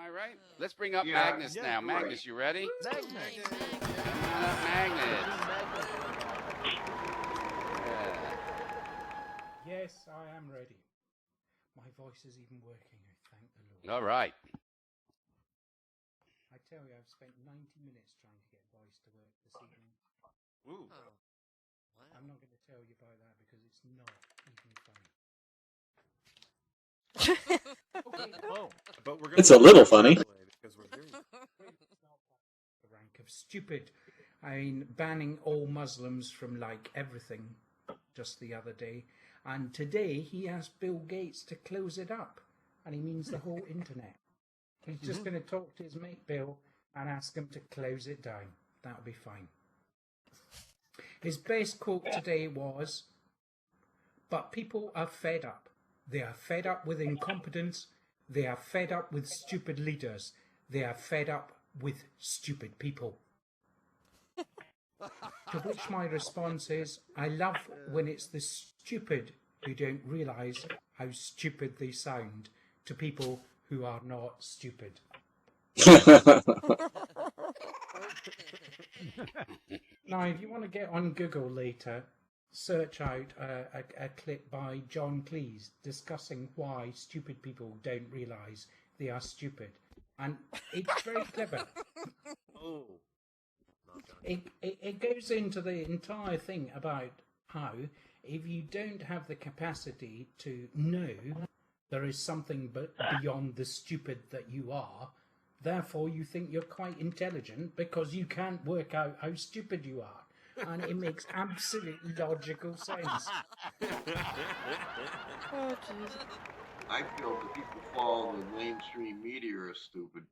I right? Let's bring up Yeah. Magnus Yeah, now. you're Magnus, right. you ready? Magnus. Come on up, Magnus. Yeah. Yes, I am ready. My voice is even working, I thank the Lord. All right. I tell you, I've spent 90 minutes trying to get voice to work this evening. Ooh. Oh. Wow. I'm not going to tell you about that because it's not even funny. Okay, Oh. But we're It's a little funny. Because we're hearing it. it's not the rank of stupid. I mean, banning all Muslims from like everything just the other day. And today he asked Bill Gates to close it up. And he means the whole internet. He's just going to talk to his mate Bill and ask him to close it down. That'll be fine. His best quote today was, "But people are fed up. They are fed up with incompetence. They are fed up with stupid leaders. They are fed up with stupid people." To which my response is, I love when it's the stupid who don't realise how stupid they sound to people who are not stupid. Now, if you want to get on Google later, search out a clip by John Cleese discussing why stupid people don't realise they are stupid. And it's very clever. Oh. It goes into the entire thing about how if you don't have the capacity to know there is something beyond the stupid that you are, therefore you think you're quite intelligent because you can't work out how stupid you are. And it makes absolutely logical sense. Oh, jeez. I feel the people following the mainstream media are stupid.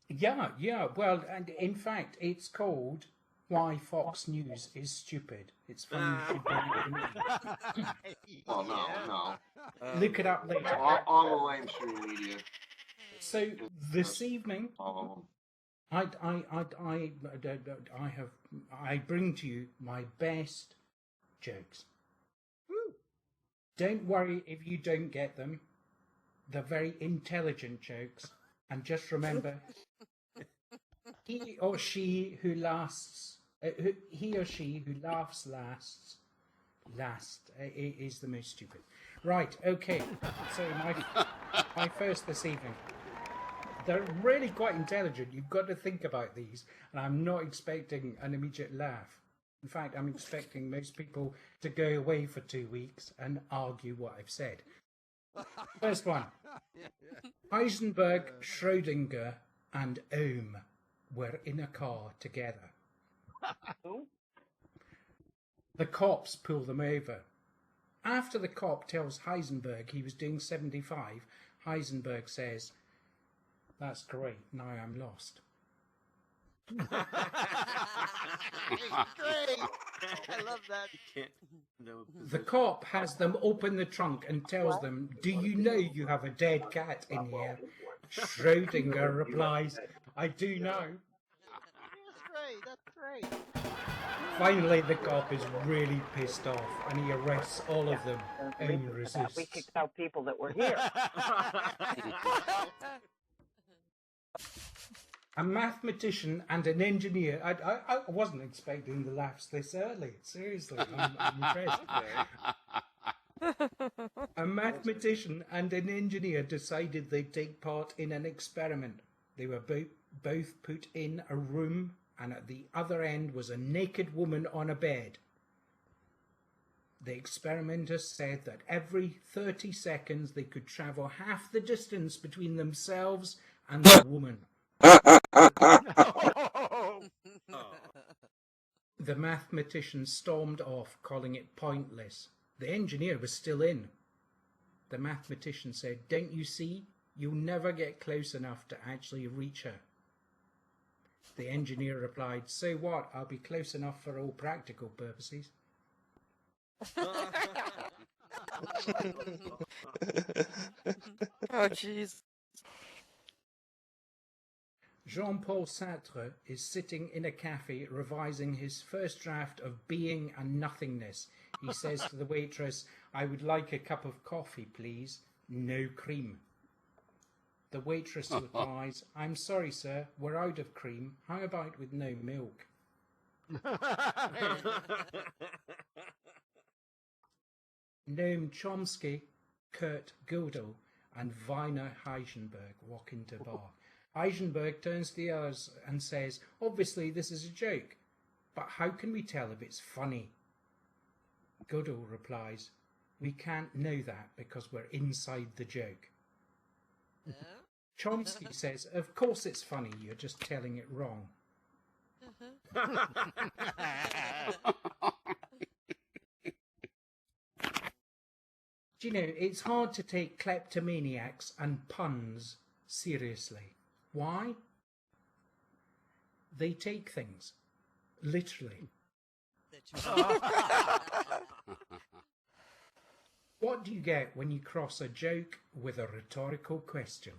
Yeah. Well, and in fact, it's called Why Fox News is Stupid. It's funny you should bring it to me. Well, no. Look it up later. All the mainstream media. So this evening, All of them. I bring to you my best jokes. Don't worry if you don't get them. They're very intelligent jokes. And just remember, he or she who laughs last is the most stupid. Right, okay. So my first this evening. They're really quite intelligent. You've got to think about these. And I'm not expecting an immediate laugh. In fact, I'm expecting most people to go away for 2 weeks and argue what I've said. First one. Heisenberg, Schrödinger, and Ohm were in a car together. The cops pull them over. After the cop tells Heisenberg he was doing 75, Heisenberg says, "That's great, now I'm lost." Great. I love that. The cop has them open the trunk and tells them, "Do you know you have a dead cat in here?" Schrödinger replies, "I do know." That's great. Finally, the cop is really pissed off and he arrests all of them. Ohm resists. We kicked out people that were here. A mathematician and an engineer. I wasn't expecting the laughs this early. Seriously, I'm impressed. A mathematician and an engineer decided they'd take part in an experiment. They were both put in a room, and at the other end was a naked woman on a bed. The experimenters said that every 30 seconds they could travel half the distance between themselves and the woman. The mathematician stormed off, calling it pointless. The engineer was still in. The mathematician said, "Don't you see? You'll never get close enough to actually reach her." The engineer replied, "So what? I'll be close enough for all practical purposes." Oh, jeez. Jean-Paul Sartre is sitting in a cafe revising his first draft of Being and Nothingness. He says to the waitress, "I would like a cup of coffee, please. No cream." The waitress replies, I'm sorry, sir, we're out of cream. How about with no milk? Noam Chomsky, Kurt Gödel, and Werner Heisenberg walk into bar. Heisenberg turns to the others and says, obviously this is a joke, but how can we tell if it's funny? Gödel replies, we can't know that because we're inside the joke. Chomsky says, of course it's funny, you're just telling it wrong. Do you know, it's hard to take kleptomaniacs and puns seriously. Why? They take things literally. What do you get when you cross a joke with a rhetorical question?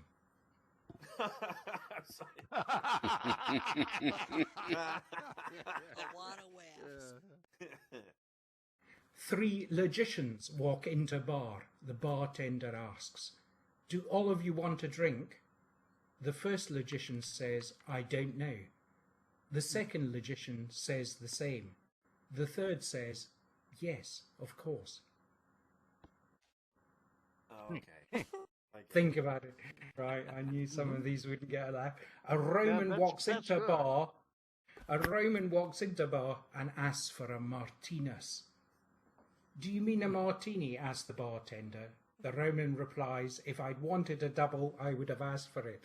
Three logicians walk into bar. The bartender asks, do all of you want a drink? The first logician says, I don't know. The second logician says the same. The third says, yes, of course. Okay. Think about it. Right, I knew some of these wouldn't get a laugh. A Roman walks into a bar. A Roman walks into a bar and asks for a Martinez. Do you mean a martini? Asks the bartender. The Roman replies, if I'd wanted a double, I would have asked for it.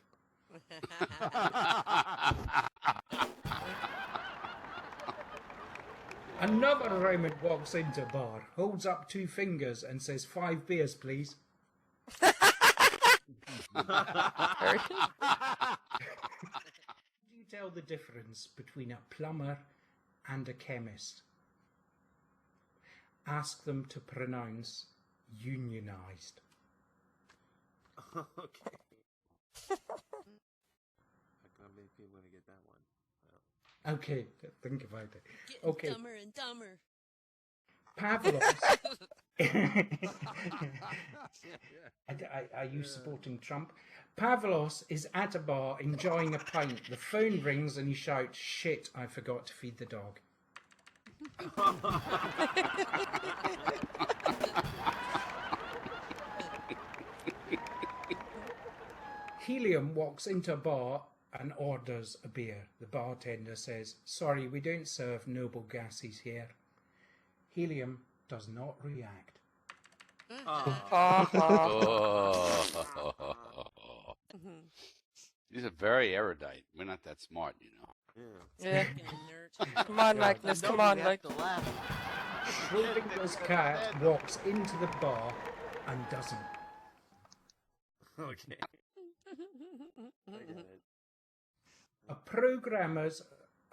Another Roman walks into a bar, holds up two fingers and says, 5 beers, please. Do you tell the difference between a plumber and a chemist? Ask them to pronounce unionized. Okay. How many people going to get that one? Okay, think about it. Getting Okay. dumber and dumber. Pavlos. Are you supporting Trump? Pavlos is at a bar enjoying a pint. The phone rings and he shouts, shit, I forgot to feed the dog. Helium walks into a bar and orders a beer. The bartender says, sorry, we don't serve noble gases here. Helium does not react. These are very erudite. We're not that smart, you know. Yeah. Fucking nerd. Come on, Magnus. Come on, We have like. to laugh. Schrodinger's cat walks into the bar and doesn't. Okay. I get it. A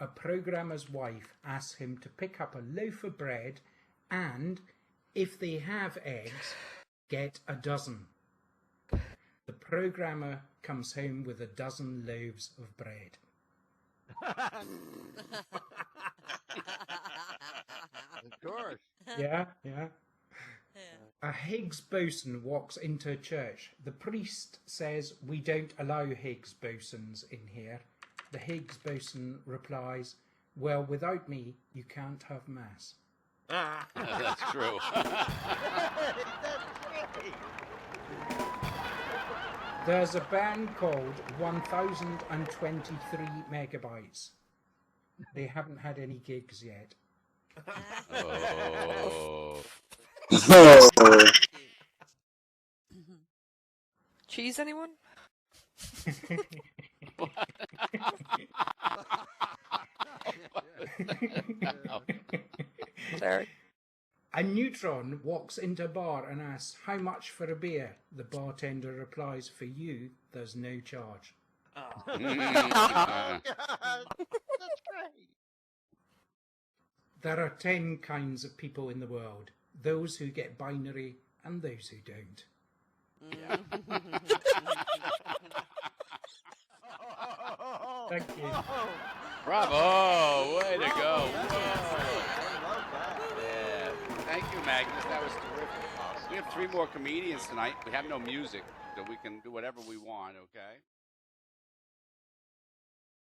programmer's wife asks him to pick up a loaf of bread and, if they have eggs, get a dozen. The programmer comes home with a dozen loaves of bread. Of course. Yeah, yeah. Yeah. A Higgs boson walks into a church. The priest says, we don't allow Higgs bosons in here. The Higgs boson replies, well, without me, you can't have mass. That's true. There's a band called 1023 Megabytes. They haven't had any gigs yet. Oh. Cheese, anyone? Sorry. A neutron walks into a bar and asks, how much for a beer? The bartender replies, for you, there's no charge. Oh, God. That's great. There are 10 kinds of people in the world. Those who get binary and those who don't. Thank you. Bravo! Way to go! I love that. Yeah. Thank you, Magnus. That was terrific. We have 3 more comedians tonight. We have no music. so we can do whatever we want, okay?